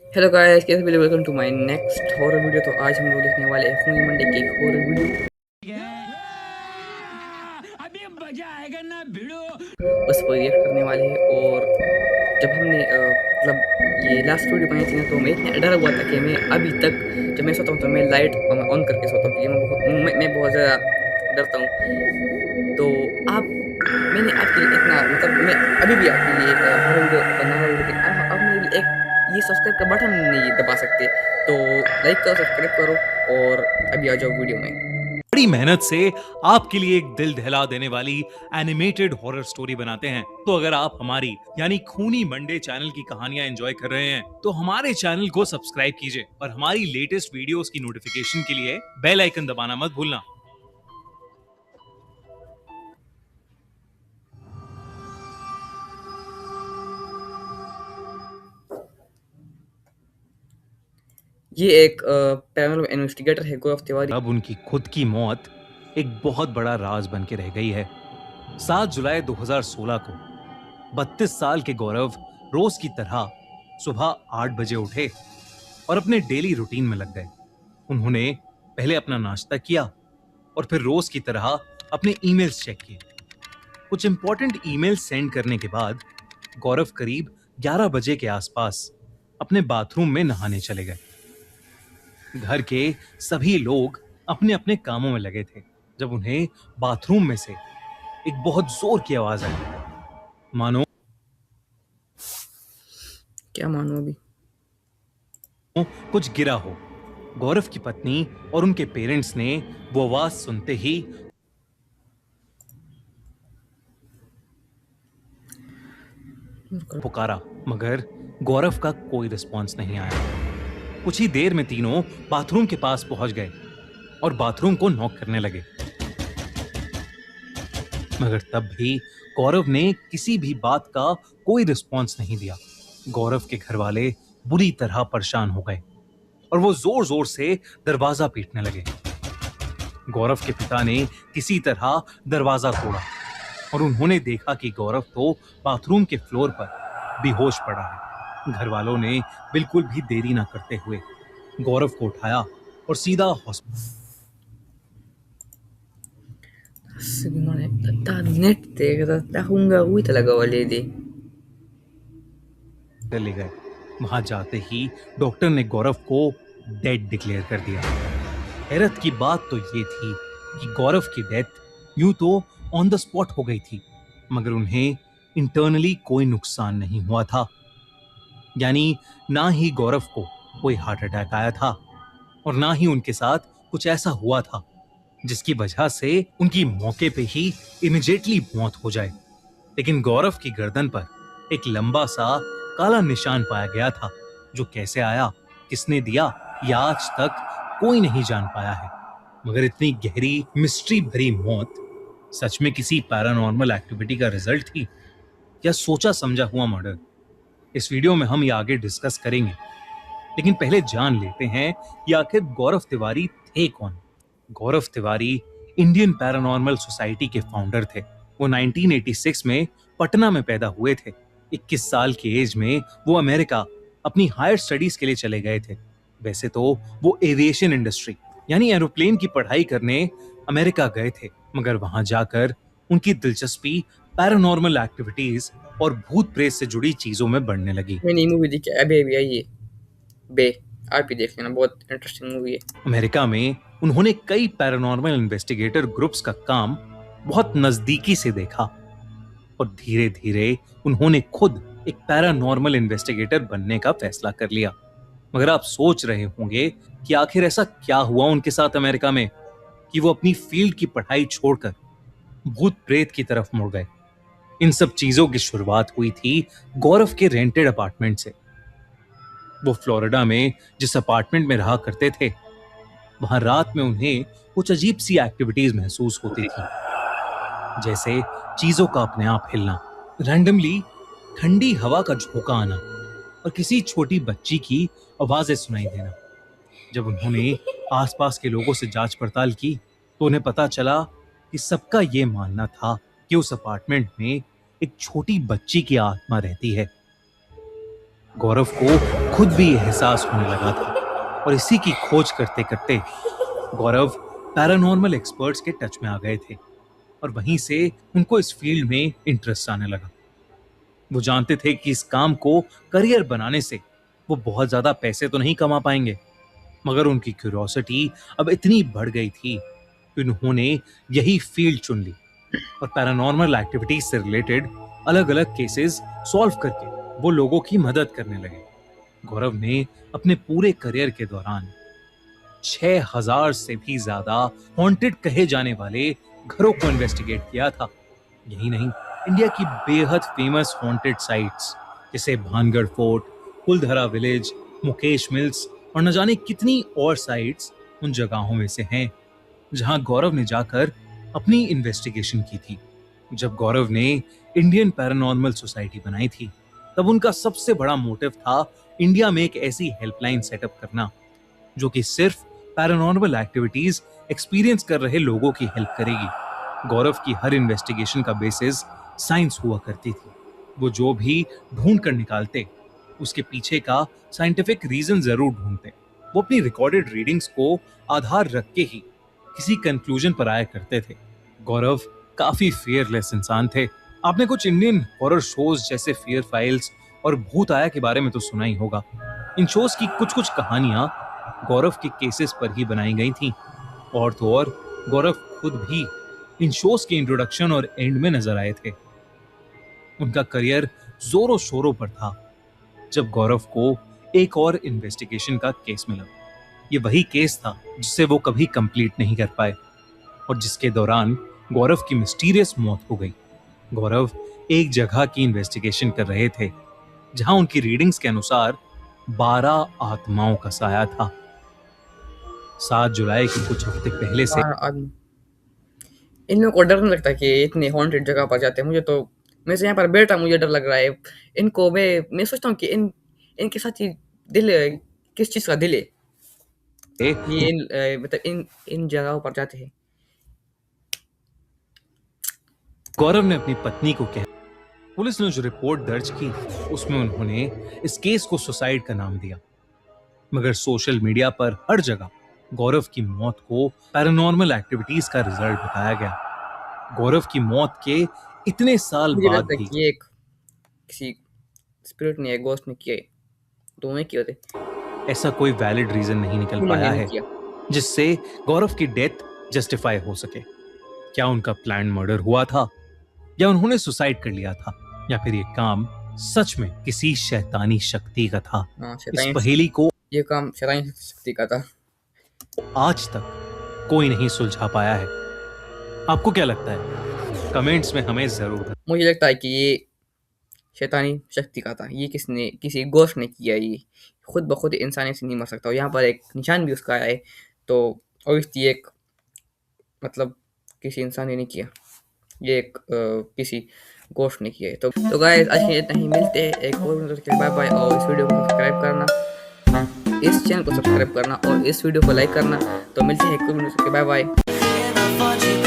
Hello guys, कैसे भी welcome to my next horror video. तो आज हम लोग देखने वाले हैं खूनी मंडे की एक हॉरर वीडियो। अभी मजा आएगा ना भिड़ो। उस पर रिएक्ट करने वाले हैं। और जब हमने मतलब ये लास्ट वीडियो बनाई थी ना, तो मैं इतना डरा हुआ था कि मैं अभी तक जब मैं सोता हूँ तो मैं लाइट ऑन करके सोता हूँ, क्योंकि मैं बहुत ज़्यादा डरता हूँ। तो आप मैंने आपके लिए इतना मतलब मैं अभी भी आपके लिए एक हॉरर वीडियो बना रहा हूँ, लेकिन आप मेरे लिए एक ये सब्सक्राइब का बटन नहीं दबा सकते। तो लाइक करो, सब्सक्राइब करो और अभी आ जाओ वीडियो में। बड़ी मेहनत से आपके लिए एक दिल दहला देने वाली एनिमेटेड हॉरर स्टोरी बनाते हैं। तो अगर आप हमारी यानी खूनी मंडे चैनल की कहानियां एंजॉय कर रहे हैं तो हमारे चैनल को सब्सक्राइब कीजिए और हमारी लेटेस्ट वीडियोस की नोटिफिकेशन के लिए बेल आइकन दबाना मत भूलना। ये एक पैरानॉर्मल इन्वेस्टिगेटर है, गौरव तिवारी। अब उनकी खुद की मौत एक बहुत बड़ा राज बन के रह गई है। 7 जुलाई 2016 को 32 साल के गौरव रोज की तरह सुबह 8 बजे उठे और अपने डेली रूटीन में लग गए। उन्होंने पहले अपना नाश्ता किया और फिर रोज की तरह अपने ईमेल्स चेक किए। कुछ इंपॉर्टेंट ईमेल सेंड करने के बाद गौरव करीब 11 बजे के आसपास अपने बाथरूम में नहाने चले गए। घर के सभी लोग अपने अपने कामों में लगे थे जब उन्हें बाथरूम में से एक बहुत जोर की आवाज आई, मानो क्या मानो अभी। कुछ गिरा हो। गौरव की पत्नी और उनके पेरेंट्स ने वो आवाज सुनते ही पुकारा, मगर गौरव का कोई रिस्पॉन्स नहीं आया। कुछ ही देर में तीनों बाथरूम के पास पहुंच गए और बाथरूम को नॉक करने लगे, मगर तब भी गौरव ने किसी भी बात का कोई रिस्पॉन्स नहीं दिया। गौरव के घर वाले बुरी तरह परेशान हो गए और वो जोर जोर से दरवाजा पीटने लगे। गौरव के पिता ने किसी तरह दरवाजा तोड़ा और उन्होंने देखा कि गौरव तो बाथरूम के फ्लोर पर बेहोश पड़ा है। घर वालों ने बिल्कुल भी देरी ना करते हुए गौरव को उठाया और सीधा हॉस्पिटल ले गए। वहां जाते ही डॉक्टर ने गौरव को डेड डिक्लेयर कर दिया। हैरत की बात तो ये थी कि गौरव की डेथ यूं तो ऑन द स्पॉट हो गई थी, मगर उन्हें इंटरनली कोई नुकसान नहीं हुआ था। यानी ना ही गौरव को कोई हार्ट अटैक आया था और ना ही उनके साथ कुछ ऐसा हुआ था जिसकी वजह से उनकी मौके पे ही इमिडिएटली मौत हो जाए। लेकिन गौरव की गर्दन पर एक लंबा सा काला निशान पाया गया था, जो कैसे आया, किसने दिया, यह आज तक कोई नहीं जान पाया है। मगर इतनी गहरी मिस्ट्री भरी मौत सच में किसी पैरानॉर्मल एक्टिविटी का रिजल्ट थी या सोचा समझा हुआ मर्डर? इस वीडियो में हम ये आगे डिस्कस करेंगे, लेकिन पहले जान लेते हैं कि आखिर गौरव तिवारी थे कौन। गौरव तिवारी इंडियन पैरानॉर्मल सोसाइटी के फाउंडर थे। वो 1986 में पटना में पैदा हुए थे। 21 साल की एज में वो अमेरिका अपनी हायर स्टडीज के लिए चले गए थे। वैसे तो वो एविएशन इंडस्ट्री यानी एरोप्लेन की पढ़ाई करने अमेरिका गए थे, मगर वहां जाकर उनकी दिलचस्पी पैरानॉर्मल एक्टिविटीज और भूत प्रेत से जुड़ी चीजों में बढ़ने लगी। मैंने ये मूवी देखी, अभी अभी आई है, बे। आप भी देख लेना, बहुत इंटरेस्टिंग मूवी है। अमेरिका में उन्होंने कई पैरानॉर्मल इन्वेस्टिगेटर ग्रुप्स का काम बहुत नजदीकी से देखा और धीरे धीरे उन्होंने खुद एक पैरानॉर्मल इन्वेस्टिगेटर बनने का फैसला कर लिया। मगर आप सोच रहे होंगे कि आखिर ऐसा क्या हुआ उनके साथ अमेरिका में कि वो अपनी फील्ड की पढ़ाई छोड़कर भूत प्रेत की तरफ मुड़ गए। इन सब चीजों की शुरुआत हुई थी गौरव के रेंटेड अपार्टमेंट से। वो फ्लोरिडा में जिस अपार्टमेंट में रहा करते थे, वहां रात में उन्हें कुछ अजीब सी एक्टिविटीज महसूस होती थी, जैसे चीजों का अपने आप हिलना, रैंडमली ठंडी हवा का झोंका आना और किसी छोटी बच्ची की आवाजें सुनाई देना। जब उन्होंने आसपास के लोगों से जांच पड़ताल की तो उन्हें पता चला कि सबका यह मानना था कि उस अपार्टमेंट में एक छोटी बच्ची की आत्मा रहती है। गौरव को खुद भी एहसास होने लगा था और इसी की खोज करते करते गौरव पैरानॉर्मल एक्सपर्ट्स के टच में आ गए थे और वहीं से उनको इस फील्ड में इंटरेस्ट आने लगा। वो जानते थे कि इस काम को करियर बनाने से वो बहुत ज्यादा पैसे तो नहीं कमा पाएंगे, मगर उनकी क्यूरियोसिटी अब इतनी बढ़ गई थी कि उन्होंने यही फील्ड चुन ली और पैरानॉर्मल एक्टिविटीज से रिलेटेड अलग अलग केसेस सॉल्व करके वो लोगों की मदद करने लगे। गौरव ने अपने पूरे करियर के दौरान 6000 से भी ज्यादा हॉन्टेड कहे जाने वाले घरों को इन्वेस्टिगेट किया था। यही नहीं, इंडिया की बेहद फेमस हॉन्टेड साइट्स जैसे Bhangarh fort, Kuldhara village, Mukesh mills और न जाने कितनी और साइट्स उन जगहों में से हैं जहां गौरव ने जाकर अपनी इन्वेस्टिगेशन की थी। जब गौरव ने इंडियन पैरानॉर्मल सोसाइटी बनाई थी तब उनका सबसे बड़ा मोटिव था इंडिया में एक ऐसी हेल्पलाइन सेटअप करना जो कि सिर्फ पैरानॉर्मल एक्टिविटीज एक्सपीरियंस कर रहे लोगों की हेल्प करेगी। गौरव की हर इन्वेस्टिगेशन का बेसिस साइंस हुआ करती थी। वो जो भी ढूंढ कर निकालते उसके पीछे का साइंटिफिक रीजन जरूर ढूंढते। वो अपनी रिकॉर्डेड रीडिंग्स को आधार रख के ही किसी कंक्लूजन पर आया करते थे। गौरव काफी फियरलेस इंसान थे। आपने कुछ इंडियन हॉरर शोज जैसे फियर फाइल्स और भूत आया के बारे में तो सुना ही होगा। इन शोज की कुछ कुछ कहानियां गौरव के केसेस पर ही बनाई गई थी और तो और गौरव खुद भी इन शोज के इंट्रोडक्शन और एंड में नजर आए थे। उनका करियर जोरों शोरों पर था जब गौरव को एक और इन्वेस्टिगेशन का केस मिला। ये वही केस था जिसे वो कभी कंप्लीट नहीं कर पाए और जिसके दौरान गौरव की मिस्टीरियस मौत हो गई। गौरव एक जगह की इन्वेस्टिगेशन कर रहे थे जहां उनकी रीडिंग्स के अनुसार 12 आत्माओं का साया था। 7 जुलाई के कुछ हफ्ते पहले से आदमी इन लोगों को डर नहीं लगता कि इतने हॉन्टेड जगह पर जाते हैं। मुझे तो मैं से यहाँ पर बैठा मुझे डर लग रहा है। इनको मैं सोचता हूँ कि इनके साथ ये दिल किस चीज़ का दिल है। ये मतलब इन जगहों पर जाते हैं। गौरव ने अपनी पत्नी को कहा। पुलिस ने जो रिपोर्ट दर्ज की उसमें उन्होंने इस केस को सुसाइड का नाम दिया, मगर सोशल मीडिया पर हर जगह गौरव की मौत को पैरानॉर्मल एक्टिविटीज का रिजल्ट बताया गया। गौरव की मौत के इतने साल मुझे बाद लगता है भी कि ये एक किसी स्पिरिट ने या घोस्ट ने किया है। दोनों किए होते, ऐसा कोई वैलिड रीजन नहीं निकल उन्होंने पाया नहीं है किया। जिससे गौरव की डेथ जस्टिफाई हो सके। क्या उनका प्लान मर्डर हुआ था या उन्होंने सुसाइड कर लिया था या फिर ये काम सच में किसी शैतानी शक्ति का था? हाँ, इस शैतानी पहेली को ये काम शैतानी शक्ति का था। आज तक कोई नहीं सुलझा पाया है। आपको क्या लगता है? कमेंट्स में हमें जरूर बताएं। मुझे लगता है कि ये शैतानी शक्ति का था। ये किसी घोस्ट ने किया। ये खुद ब खुद इंसान से नहीं मर सकता और यहाँ पर एक निशान भी उसका है। तो ऑब्वियसली एक मतलब किसी इंसान ने नहीं किया। ये एक किसी घोस्ट ने किया है। तो गाइस आज के लिए इतना ही। मिलते हैं एक और वीडियो के। Bye bye. और इस वीडियो को सब्सक्राइब करना, इस चैनल को सब्सक्राइब करना और इस वीडियो को लाइक करना। तो मिलते हैं एक और वीडियो के। Bye bye.